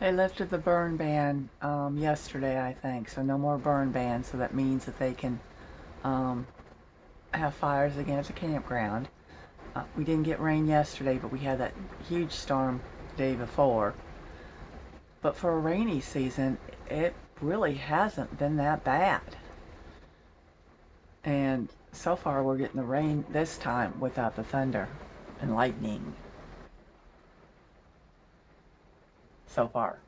They lifted the burn ban yesterday, I think, so no more burn ban. So that means that they can um, have fires again at the campground. We didn't get rain yesterday, but we had that huge storm the day before. But for a rainy season, it really hasn't been that bad. And so far, we're getting the rain this time without the thunder and lightning so far.